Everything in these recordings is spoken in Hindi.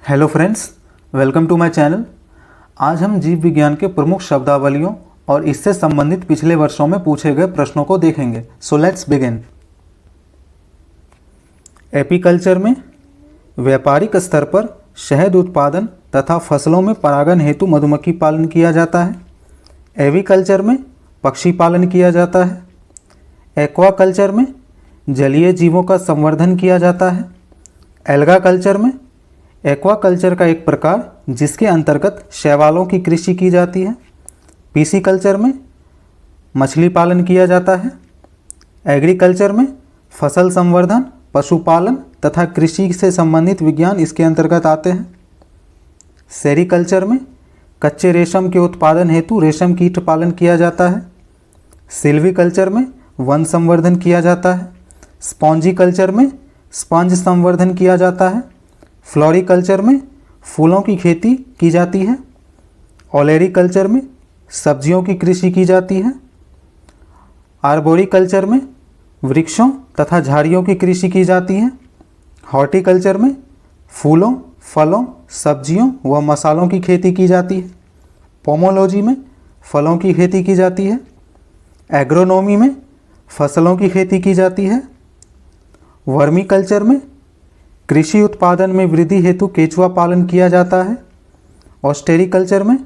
Hello friends, welcome to my channel. आज हम जीव विज्ञान के प्रमुख शब्दावलियों और इससे संबंधित पिछले वर्षों में पूछे गए प्रश्नों को देखेंगे। So let's begin. एपीकल्चर में व्यापारिक स्तर पर शहद उत्पादन तथा फसलों में परागण हेतु मधुमक्खी पालन किया जाता है। एवीकल्चर में पक्षी पालन किया जाता है। एक्वाकल्चर में जलीय जीवों का संवर्धन किया जाता है। एल्गा कल्चर में एक्वाकल्चर का एक प्रकार जिसके अंतर्गत शैवालों की कृषि की जाती है। पीसीकल्चर में मछली पालन किया जाता है। एग्रीकल्चर में फसल संवर्धन, पशुपालन तथा कृषि से संबंधित विज्ञान इसके अंतर्गत आते हैं। सेरीकल्चर में कच्चे रेशम के उत्पादन हेतु रेशम कीट पालन किया जाता है। सिल्वीकल्चर में वन संवर्धन किया जाता है। स्पॉन्जीकल्चर में स्पंज संवर्धन किया जाता है। फ्लोरिकल्चर में फूलों की खेती की जाती है। ओलेरीकल्चर में सब्जियों की कृषि की जाती है। आर्बोरिकल्चर में वृक्षों तथा झाड़ियों की कृषि की जाती है। हॉर्टिकल्चर में फूलों, फलों, सब्जियों व मसालों की खेती की जाती है। पोमोलॉजी में फलों की खेती की जाती है। एग्रोनॉमी में फसलों की खेती की जाती है। वर्मीकल्चर में कृषि उत्पादन में वृद्धि हेतु केंचुआ पालन किया जाता है। ऑस्टेरिकल्चर में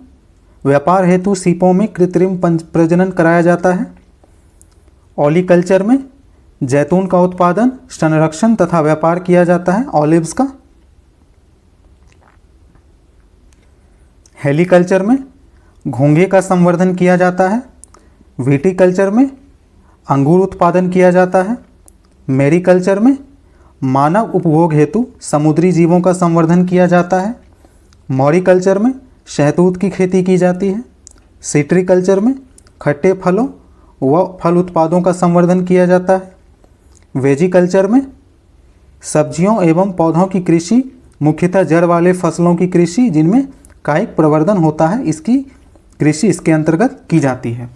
व्यापार हेतु सीपों में कृत्रिम प्रजनन कराया जाता है। ऑलिकल्चर में जैतून का उत्पादन, संरक्षण तथा व्यापार किया जाता है ऑलिव्स का। हेलीकल्चर में घोंघे का संवर्धन किया जाता है। विटीकल्चर में अंगूर उत्पादन किया जाता है। मेरीकल्चर में मानव उपभोग हेतु समुद्री जीवों का संवर्धन किया जाता है। मॉरीकल्चर में शहतूत की खेती की जाती है। सिट्रीकल्चर में खट्टे फलों व फल उत्पादों का संवर्धन किया जाता है। वेजिकल्चर में सब्जियों एवं पौधों की कृषि, मुख्यतः जड़ वाले फसलों की कृषि जिनमें कायिक प्रवर्धन होता है, इसकी कृषि इसके अंतर्गत की जाती है।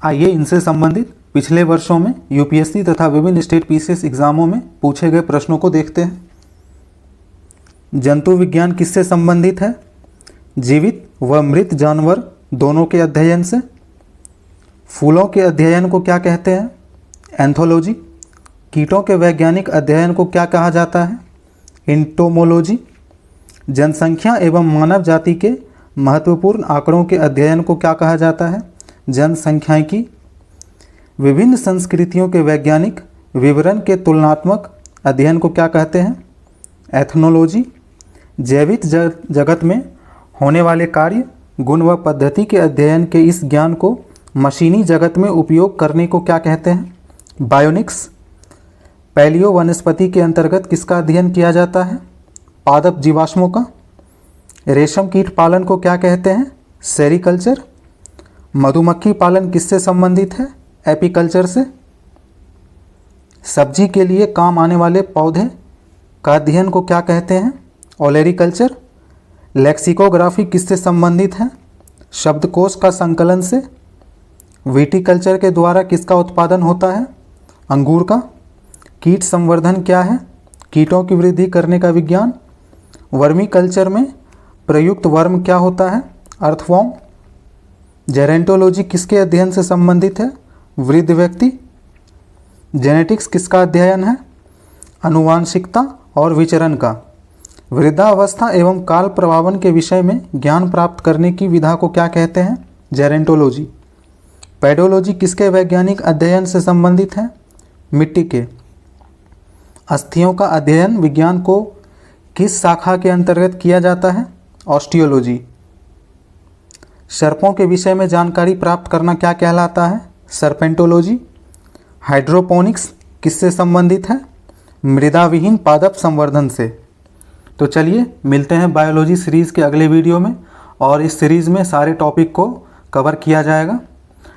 आइए इनसे संबंधित पिछले वर्षों में यूपीएससी तथा विभिन्न स्टेट पीसीएस एग्जामों में पूछे गए प्रश्नों को देखते हैं। जंतु विज्ञान किससे संबंधित है? जीवित व मृत जानवर दोनों के अध्ययन से। फूलों के अध्ययन को क्या कहते हैं? एंथोलॉजी। कीटों के वैज्ञानिक अध्ययन को क्या कहा जाता है? एंटोमोलॉजी। जनसंख्या एवं मानव जाति के महत्वपूर्ण आंकड़ों के अध्ययन को क्या कहा जाता है? जनसंख्याइकी। विभिन्न संस्कृतियों के वैज्ञानिक विवरण के तुलनात्मक अध्ययन को क्या कहते हैं? एथनोलॉजी। जैविक जगत में होने वाले कार्य, गुण व पद्धति के अध्ययन के इस ज्ञान को मशीनी जगत में उपयोग करने को क्या कहते हैं? बायोनिक्स। पैलियो वनस्पति के अंतर्गत किसका अध्ययन किया जाता है? पादप जीवाश्मों का। रेशम कीट पालन को क्या कहते हैं? सेरीकल्चर। मधुमक्खी पालन किससे संबंधित है? एपीकल्चर से। सब्जी के लिए काम आने वाले पौधे का अध्ययन को क्या कहते हैं? ओलेरीकल्चर। लेक्सिकोग्राफी किससे संबंधित है? शब्दकोश का संकलन से। विटीकल्चर के द्वारा किसका उत्पादन होता है? अंगूर का। कीट संवर्धन क्या है? कीटों की वृद्धि करने का विज्ञान। वर्मीकल्चर में प्रयुक्त वर्म क्या होता है? अर्थवॉर्म। जेरेंटोलॉजी किसके अध्ययन से संबंधित है? वृद्ध व्यक्ति। जेनेटिक्स किसका अध्ययन है? आनुवांशिकता और विचरण का। वृद्धावस्था एवं काल प्रभावन के विषय में ज्ञान प्राप्त करने की विधा को क्या कहते हैं? जेरेंटोलॉजी। पेडोलॉजी किसके वैज्ञानिक अध्ययन से संबंधित है? मिट्टी के। अस्थियों का अध्ययन विज्ञान को किस शाखा के अंतर्गत किया जाता है? ऑस्टियोलॉजी। सर्पों के विषय में जानकारी प्राप्त करना क्या कहलाता है? सर्पेंटोलॉजी। हाइड्रोपोनिक्स किससे संबंधित है? मृदा विहीन पादप संवर्धन से। तो चलिए मिलते हैं बायोलॉजी सीरीज़ के अगले वीडियो में, और इस सीरीज़ में सारे टॉपिक को कवर किया जाएगा।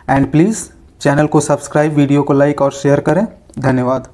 एंड प्लीज़ चैनल को सब्सक्राइब, वीडियो को लाइक और शेयर करें। धन्यवाद।